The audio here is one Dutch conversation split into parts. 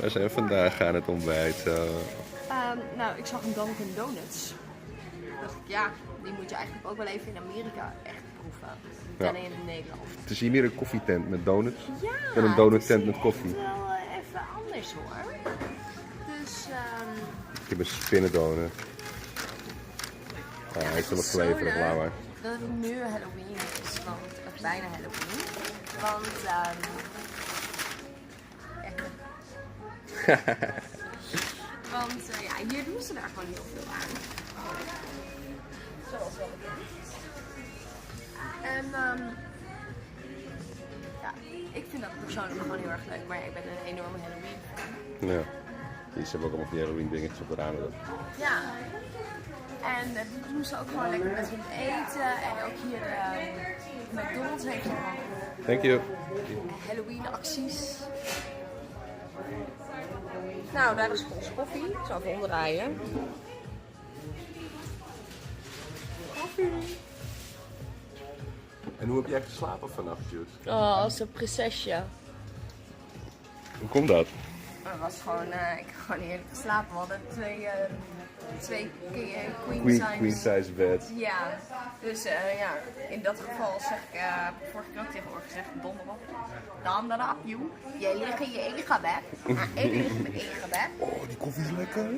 Wij zijn vandaag aan het ontbijten. Nou, ik zag een Dunkin' Donuts. Toen dacht ik, ja, die moet je eigenlijk ook wel even in Amerika echt proeven. En in Nederland. Het is hier meer een koffietent met donuts. Ja, En een donuttent met koffie. Het is wel even anders hoor. Dus, Ik heb een spinnendonut. Hij is wel kleverig, laat maar. dat het nu Halloween is, want het is bijna Halloween. Want, ja, hier doen ze daar gewoon heel veel aan. Zoals wel bekend. En ja, ik vind dat persoonlijk gewoon heel erg leuk, maar ik ben een enorme Halloween fan. Ja. Hier hebben ook allemaal van die Halloween dingetjes op de ramen. Ja. En dat doen ze ook gewoon lekker met hun eten. En ook hier McDonald's heeft gewoon Thank you. Halloween acties. Nou, daar is onze koffie. Ik zal even omdraaien. Koffie. En hoe heb jij geslapen vannacht, Jules? Oh, als een prinsesje. Hoe komt dat? Dat was gewoon, ik heb gewoon heerlijk geslapen. We hadden twee Queen size bed. Ja, dus ja, in dat geval zeg ik, vorige keer ook tegen Oor gezegd, donder op. Donder op, joh. Jij ligt in je eigen bed. Ik lig in mijn eigen bed. Oh, die koffie is lekker.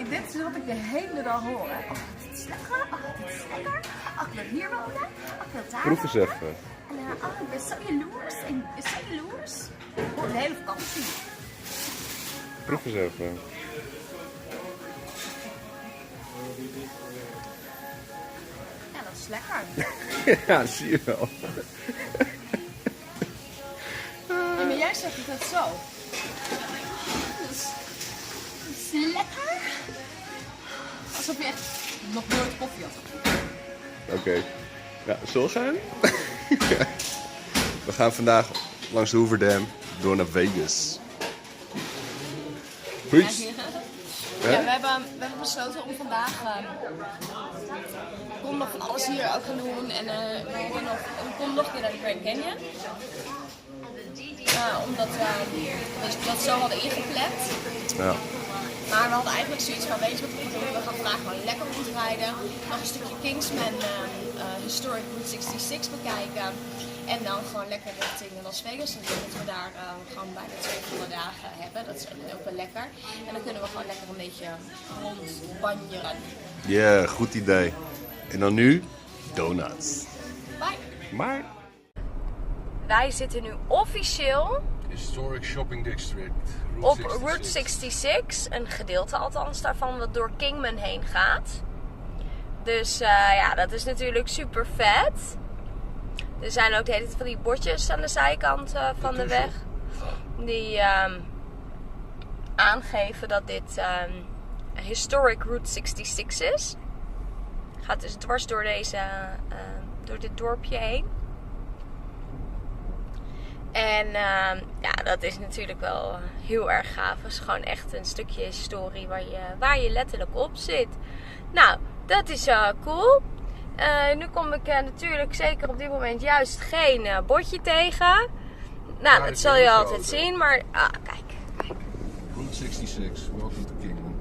Dit is wat ik de hele dag hoor. Oh, dit is lekker. Oh, dit is lekker. Oh, ik wil hier wonen. Oh, ik wil daar Proef eens wonen. even. En oh, ik ben zo jaloers. Ik ben zo jaloers. Oh, de hele vakantie. Proef eens even. Ja, dat is lekker. Ja, zie je wel. Ja, maar jij zegt het zo. Dat is lekker. Alsof je echt nog nooit koffie had gedronken. Oké. Ja, zullen we gaan? We gaan vandaag langs de Hoover Dam door naar Vegas. Peace. Ja, we hebben besloten om vandaag ik kom nog van alles hier ook gaan doen en we komen nog een keer naar de Grand Canyon. Omdat we dat zo hadden ingepland. Ja. Maar we hadden eigenlijk zoiets van, weet je wat we gaan doen? We gaan vandaag gewoon lekker rondrijden. Nog een stukje Kingsman Historic Route 66 bekijken. En dan gewoon lekker richting Las Vegas. En dat we daar gewoon bijna 2 volle dagen hebben. Dat is ook wel lekker. En dan kunnen we gewoon lekker een beetje rondbanjeren. Ja, goed idee. En dan nu donuts. Bye! Maar Wij zitten nu officieel Historic Shopping District. op Route 66. Een gedeelte althans daarvan wat door Kingman heen gaat. Dus ja, dat is natuurlijk super vet. Er zijn ook de hele tijd van die bordjes aan de zijkant van de weg. Die aangeven dat dit Historic Route 66 is. Gaat dus dwars door door dit dorpje heen. En ja, dat is natuurlijk wel heel erg gaaf. Het is gewoon echt een stukje historie waar je letterlijk op zit. Nou, dat is cool. Nu kom ik natuurlijk zeker op dit moment juist geen bordje tegen. Nou, Ja, dat zal je altijd zien, maar kijk. Route 66, welcome to Kingman.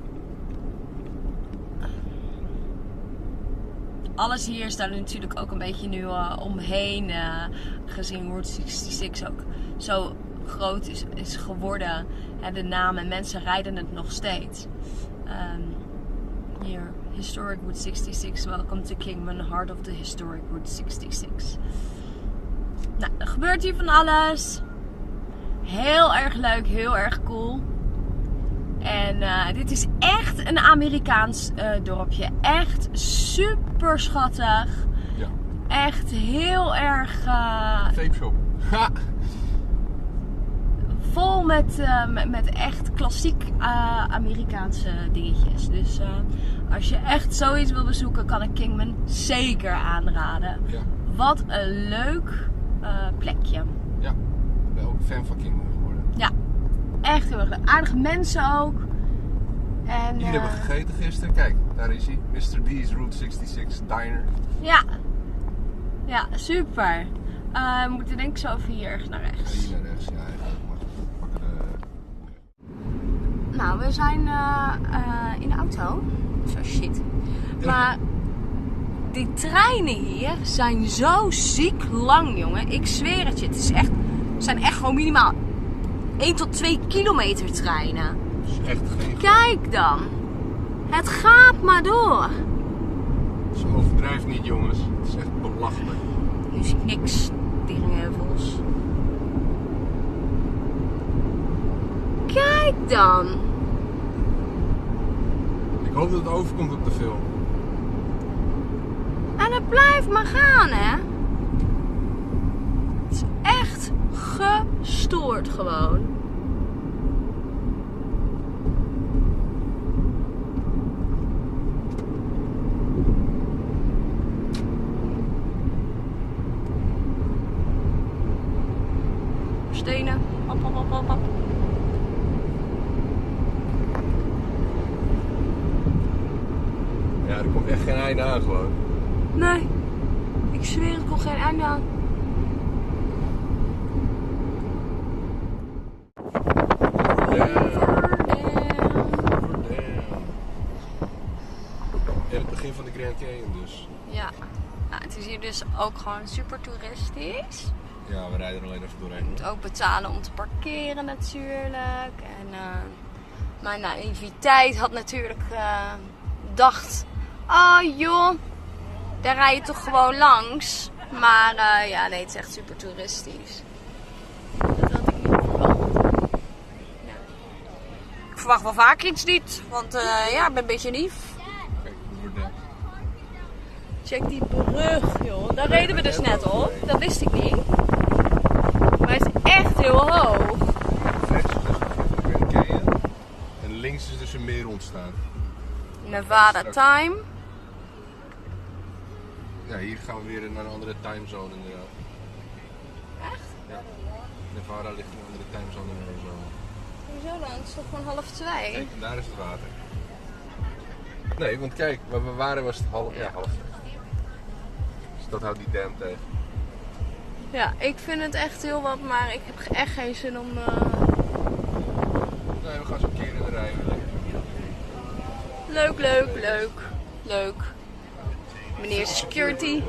Alles hier staat natuurlijk ook een beetje nu omheen, gezien Route 66 ook zo groot is geworden. De naam en mensen rijden het nog steeds. Hier, Historic Route 66, welcome to Kingman, heart of the Historic Route 66. Nou, er gebeurt hier van alles. Heel erg leuk, heel erg cool. En dit is echt een Amerikaans dorpje. Echt super schattig. Ja. Echt heel erg Vape shop. Ha! vol met echt klassiek Amerikaanse dingetjes. Dus als je echt zoiets wil bezoeken, kan ik Kingman zeker aanraden. Ja. Wat een leuk plekje. Ja, ik ben ook fan van Kingman geworden. Ja, echt heel erg leuk. Aardige mensen ook. En, Hier hebben we gegeten gisteren. Kijk, daar is hij. Mr. D's Route 66 Diner. Ja. Ja, super. We moeten denk ik zo over hier naar rechts. Hier naar rechts, ja. We pakken de... Nou, we zijn in de auto. Zo shit. Maar die treinen hier zijn zo ziek lang, jongen. Ik zweer het je. Het zijn echt gewoon minimaal 1 tot 2 kilometer treinen. Dat is echt geen... Kijk dan. Het gaat maar door. Ze overdrijft niet, jongens. Het is echt belachelijk. Nu zie ik niks. Teringheuvels. Kijk dan. Ik hoop dat het overkomt op de film. En het blijft maar gaan, hè. Het is echt gestoord gewoon. Stenen. Hop, hop, hop, hop, hop. Ja, er komt echt geen einde aan gewoon. Nee, ik zweer het komt geen einde aan. En het begin van de Grand Canyon dus. Ja, nou, het is hier dus ook gewoon super toeristisch. Ja, we rijden er alleen even doorheen. Je moet ook betalen om te parkeren natuurlijk. En mijn naïviteit had natuurlijk gedacht, oh joh, daar rij je toch gewoon langs. Maar ja, nee, het is echt super toeristisch. Dat had ik niet verwacht. Ja. Ik verwacht wel vaak iets niet, want ja, ik ben een beetje lief. Kijk, hoe wordt Check die brug, joh. Daar reden we dus net op. Dat wist ik niet. Maar het is echt heel hoog. rechts is dus de Grand Canyon. En links is dus een meer ontstaan. Nevada time. Ja, hier gaan we weer naar een andere timezone inderdaad. Echt? Ja. Nevada ligt in een andere timezone dan Arizona. Hoezo dan? Het is toch gewoon 1:30? Kijk, en daar is het water. Nee, want kijk, waar we waren was het half. Dus dat houdt die dam tegen. Ja, ik vind het echt heel wat, maar ik heb echt geen zin om... Nee, we gaan zo een keer in de rij. Leuk. Meneer security.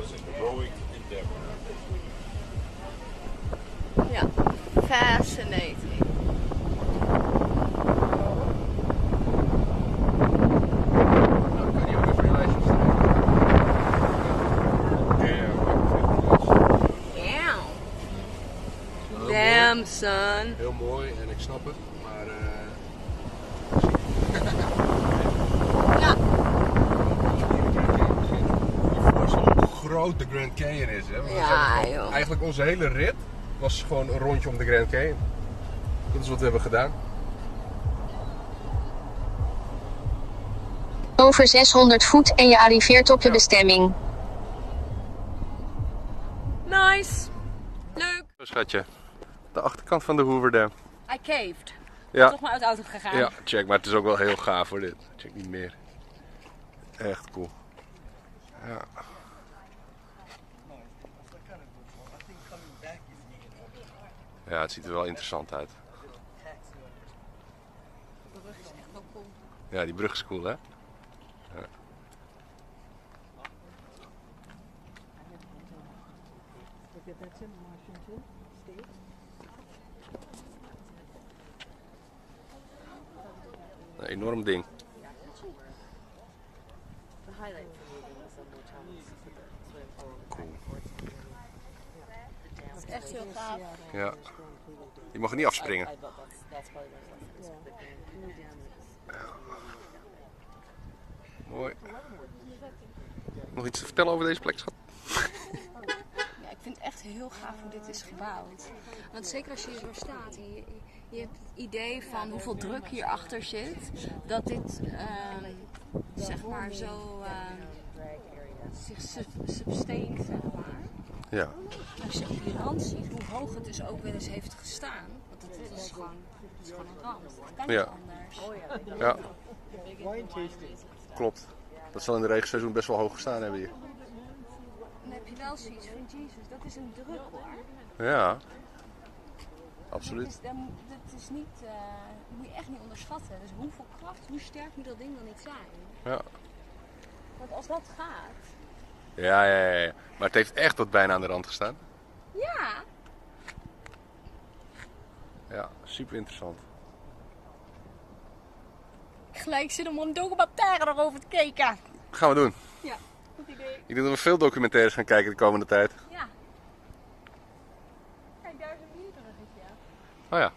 Ja, fascinating. Nou, kan je ook even je lijstje stellen. Damn, son. Heel mooi en ik snap het, maar Ja. hoe groot de Grand Canyon is, hè? Want we Ja, zijn joh. eigenlijk onze hele rit was gewoon een rondje om de Grand Canyon. Dat is wat we hebben gedaan. Over 600 voet en je arriveert op je bestemming. Nice. Leuk. Zo schatje, de achterkant van de Hoover Dam. I caved. Ja. Toch maar uit de auto gegaan. Ja, check, maar het is ook wel heel gaaf hoor dit. Check niet meer. Echt cool. Ja. Ja, het ziet er wel interessant uit. De brug is echt wel cool. Ja, die brug is cool hè? Ja. Een enorm ding. Cool. Het is echt heel gaaf. Ja. Je mag er niet afspringen. Mooi. Nog iets te vertellen over deze plek, schat? Ja, ik vind het echt heel gaaf hoe dit is gebouwd. Want zeker als je hier zo staat, je hebt het idee van hoeveel druk hierachter zit. Dat dit, zeg maar, zo zich sustaint, zeg maar. Ja. Als je op die rand ziet hoe hoog het dus ook wel eens heeft gestaan. Want het is gewoon een rand. Het kan niet Ja. anders. Ja. Klopt. Dat zal in de regenseizoen best wel hoog gestaan hebben hier. dan heb je wel zoiets van, jezus, dat is een druk hoor. Ja. Absoluut. Dat is niet, dat moet je echt niet onderschatten. Dus hoeveel kracht, hoe sterk moet dat ding dan niet zijn? Ja. Want als dat gaat... Ja. Maar het heeft echt tot bijna aan de rand gestaan. Ja. Ja, super interessant. Gelijk zin om een documentaire erover te kijken. Gaan we doen. Ja, goed idee. Ik denk dat we veel documentaires gaan kijken de komende tijd. Ja. Kijk, daar is een biertruggetje. Oh ja.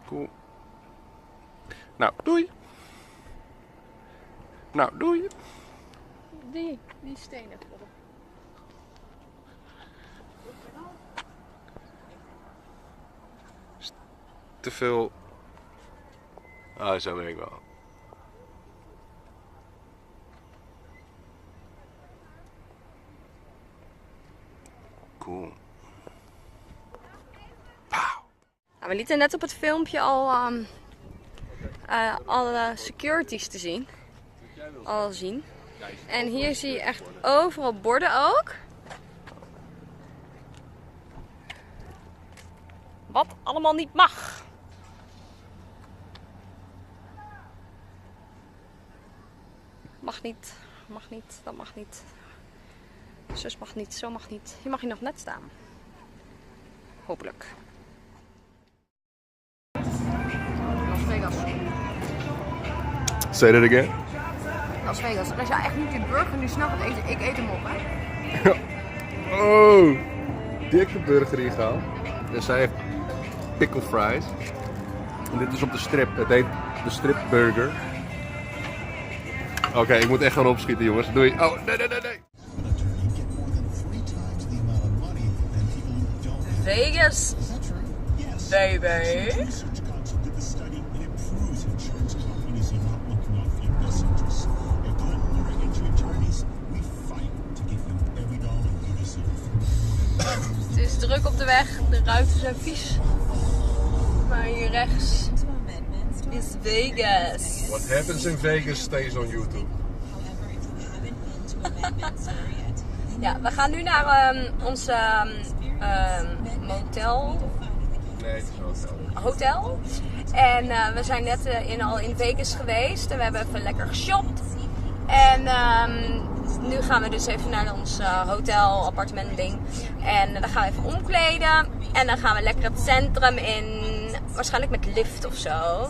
Cool. Nou, doei. Nou, doei. Die stenen erop. Te veel. Ah, zo ben ik wel. Cool. Nou, we lieten net op het filmpje al alle securities te zien. Al zien. En hier zie je echt overal borden ook. Wat allemaal niet mag. Mag niet, dat mag niet. Zus mag niet, zo mag niet. Hier mag je nog net staan. Hopelijk. Las Vegas. Say that again. Las Vegas. Als jij echt niet die burger nu snel gaat eten, ik eet hem op, hè? Oh, dikke burger hier gehaald. En zij heeft pickle fries. En dit is op de strip. Het heet de Strip Burger. Oké, ik moet echt gaan opschieten, jongens. Doei. Oh, nee. Vegas, baby. Het is druk op de weg, de ruiten zijn vies. Maar hier rechts is Vegas. What happens in Vegas stays on YouTube. Ja, we gaan nu naar onze motel. Nee, het is wel Hotel. En we zijn net al in Vegas geweest en we hebben even lekker geshopt. En nu gaan we dus even naar ons hotel, appartement ding. En dan gaan we even omkleden. En dan gaan we lekker het centrum in. Waarschijnlijk met lift of zo.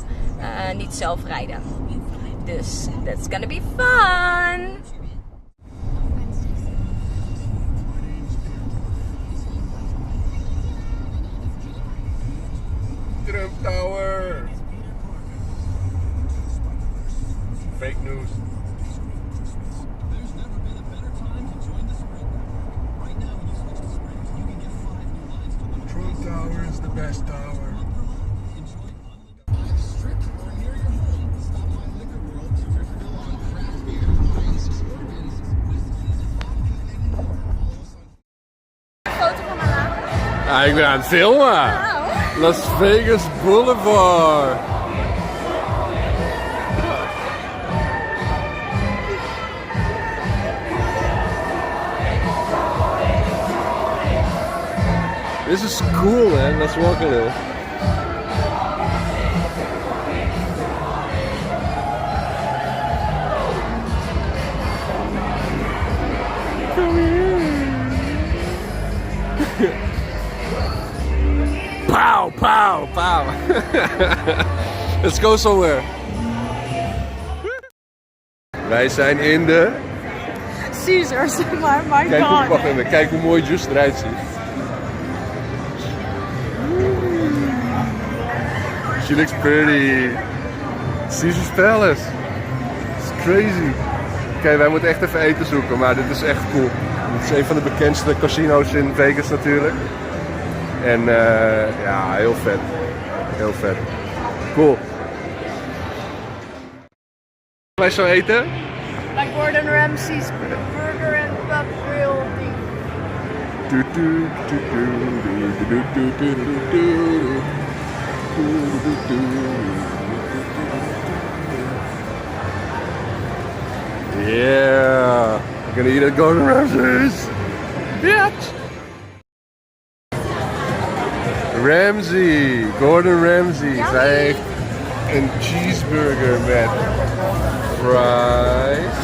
Niet zelf rijden. Dus that's gonna be fun! Trump Tower. Fake news. Trump Tower is the best tower. Foto van mij laten. Ah, ik ben aan het filmen. Las Vegas Boulevard. This is cool, man. Let's walk a little. Pow, pow, pow. Let's go somewhere. Wij zijn in de... Caesars, maar my Kijk hoe, god. wacht even, kijk hoe mooi Just eruit ziet. She looks pretty. Caesar's Palace. It's crazy. Oké, wij moeten echt even eten zoeken, maar dit is echt cool. Dit is een van de bekendste casino's in Vegas natuurlijk. En ja, heel vet. Heel vet. Cool. Wij zo eten? Like Gordon Ramsay's burger and pub grill thing. Do, do, do, do, do, do, do, do, do, yeah, I'm gonna eat at Gordon Ramsay's. Bitch. Ramsay, Gordon Ramsay. Zij heeft een cheeseburger met fries.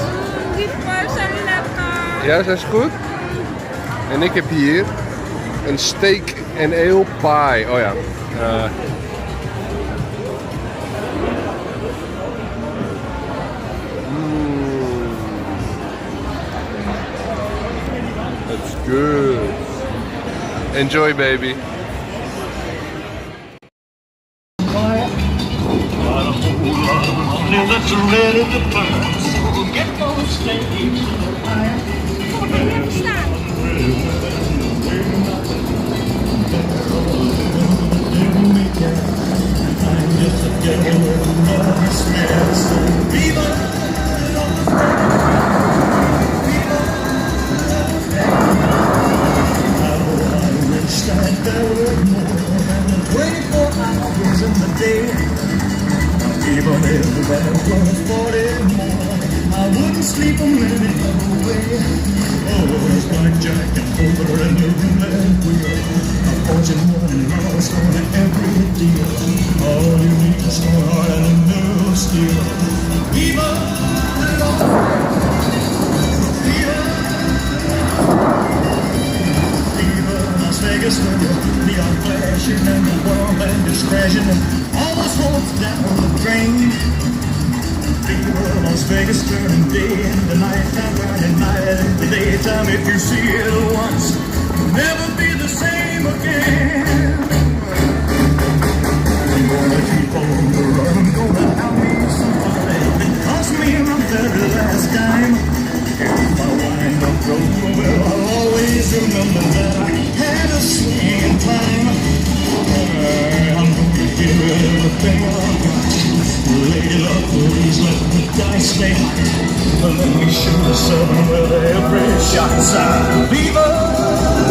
Die fries zijn lekker. Ja, zijn ze goed? En ik heb hier een steak en ale pie. Oh ja. That's good. Enjoy, baby. That's ready to burn. So get those stakes in the fire. I'm just a devil with no smells. Viva I wish that there were more than 24 hours in the day. Even if there were 40 more, I wouldn't sleep a minute away. Oh, it's blackjack and over a new roulette wheel. A fortune won and lost on every deal. All you need is one heart and a new steel. Viva Las Vegas, where the neon flashing and the world land is crashing and all those hopes down the drain. Viva Las Vegas, turning day into night, time burning night into daytime. If you see it once, you'll never be the same again. I'm gonna keep on the run, I'm gonna have me somebody that cost me my very last dime. If I wind up broke, well, I'll always remember that I had a swinging time. I'm gonna give it everything I've got. Lady luck, please let the dice stay hot. Let me shoot the seven with every shot inside. Viva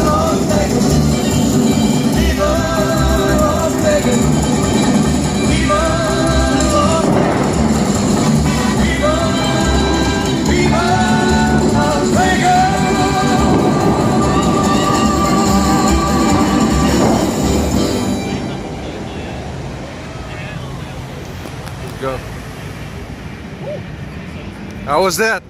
Las Vegas! Viva Las Vegas! Viva Las Vegas! Viva, Viva Las Vegas! Go. How was that?